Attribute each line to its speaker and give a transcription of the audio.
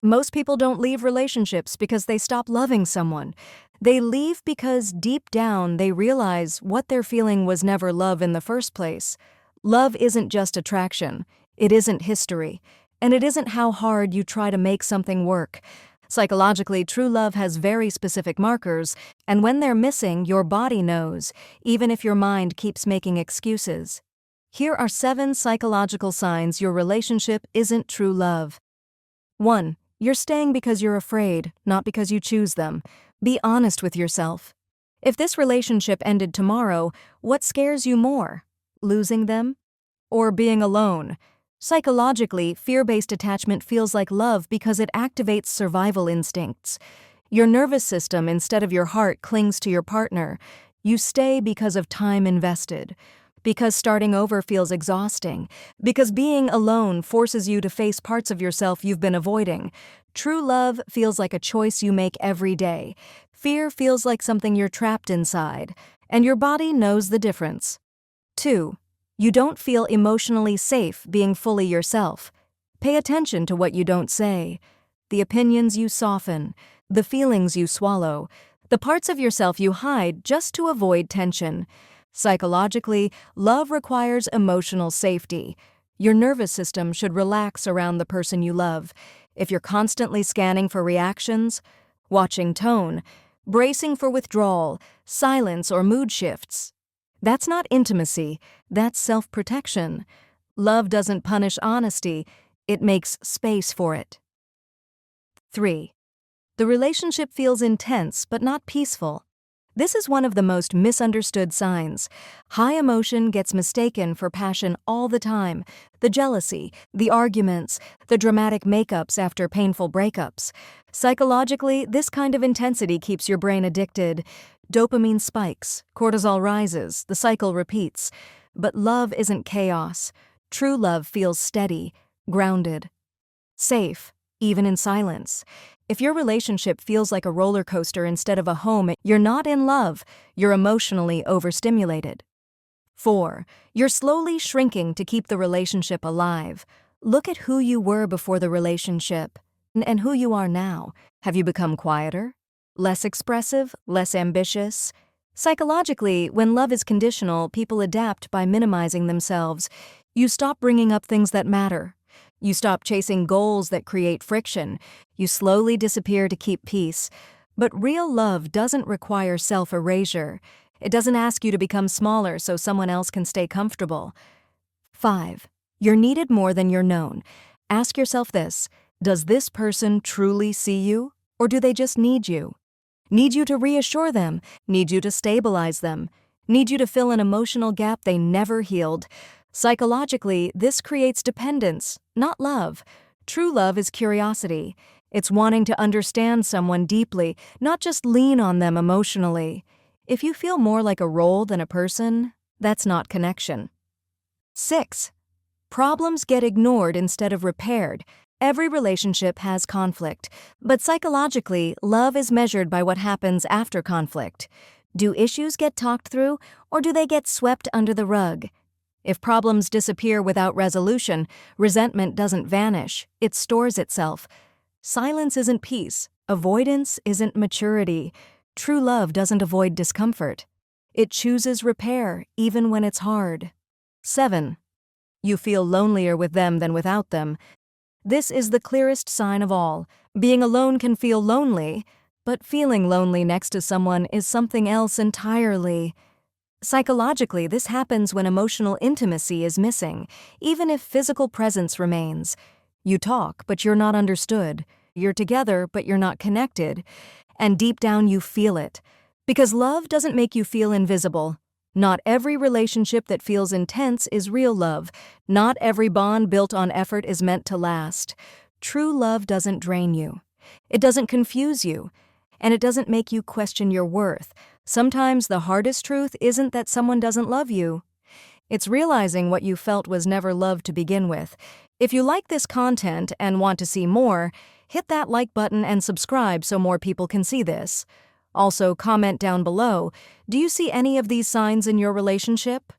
Speaker 1: Most people don't leave relationships because they stop loving someone. They leave because deep down they realize what they're feeling was never love in the first place. Love isn't just attraction, it isn't history, and it isn't how hard you try to make something work. Psychologically, true love has very specific markers, and when they're missing, your body knows, even if your mind keeps making excuses. Here are 7 psychological signs your relationship isn't true love. 1. You're staying because you're afraid, not because you choose them. Be honest with yourself. If this relationship ended tomorrow, what scares you more? Losing them? Or being alone? Psychologically, fear-based attachment feels like love because it activates survival instincts. Your nervous system, instead of your heart, clings to your partner. You stay because of time invested. Because starting over feels exhausting. Because being alone forces you to face parts of yourself you've been avoiding. True love feels like a choice you make every day. Fear feels like something you're trapped inside, and your body knows the difference. 2. You don't feel emotionally safe being fully yourself. Pay attention to what you don't say, the opinions you soften, the feelings you swallow, the parts of yourself you hide just to avoid tension. Psychologically, love requires emotional safety. Your nervous system should relax around the person you love. If you're constantly scanning for reactions, watching tone, bracing for withdrawal, silence, or mood shifts, that's not intimacy, that's self-protection. Love doesn't punish honesty, it makes space for it. 3. The relationship feels intense but not peaceful. This is one of the most misunderstood signs. High emotion gets mistaken for passion all the time. The jealousy, the arguments, the dramatic makeups after painful breakups. Psychologically, this kind of intensity keeps your brain addicted. Dopamine spikes, cortisol rises, the cycle repeats. But love isn't chaos. True love feels steady, grounded, safe, even in silence. If your relationship feels like a roller coaster instead of a home, you're not in love, you're emotionally overstimulated. 4. You're slowly shrinking to keep the relationship alive. Look at who you were before the relationship and who you are now. Have you become quieter? Less expressive? Less ambitious? Psychologically, when love is conditional, people adapt by minimizing themselves. You stop bringing up things that matter. You stop chasing goals that create friction. You slowly disappear to keep peace. But real love doesn't require self-erasure. It doesn't ask you to become smaller so someone else can stay comfortable. 5. You're needed more than you're known. Ask yourself this: does this person truly see you, or do they just need you? Need you to reassure them, need you to stabilize them, need you to fill an emotional gap they never healed. Psychologically, this creates dependence, not love. True love is curiosity. It's wanting to understand someone deeply, not just lean on them emotionally. If you feel more like a role than a person, that's not connection. 6. Problems get ignored instead of repaired. Every relationship has conflict, but psychologically, love is measured by what happens after conflict. Do issues get talked through, or do they get swept under the rug? If problems disappear without resolution, resentment doesn't vanish, it stores itself. Silence isn't peace, avoidance isn't maturity. True love doesn't avoid discomfort. It chooses repair, even when it's hard. 7. You feel lonelier with them than without them. This is the clearest sign of all. Being alone can feel lonely, but feeling lonely next to someone is something else entirely. Psychologically, this happens when emotional intimacy is missing, even if physical presence remains. You talk, but you're not understood. You're together, but you're not connected. And deep down you feel it. Because love doesn't make you feel invisible. Not every relationship that feels intense is real love. Not every bond built on effort is meant to last. True love doesn't drain you. It doesn't confuse you. And it doesn't make you question your worth. Sometimes the hardest truth isn't that someone doesn't love you. It's realizing what you felt was never love to begin with. If you like this content and want to see more, hit that like button and subscribe so more people can see this. Also, comment down below, do you see any of these signs in your relationship?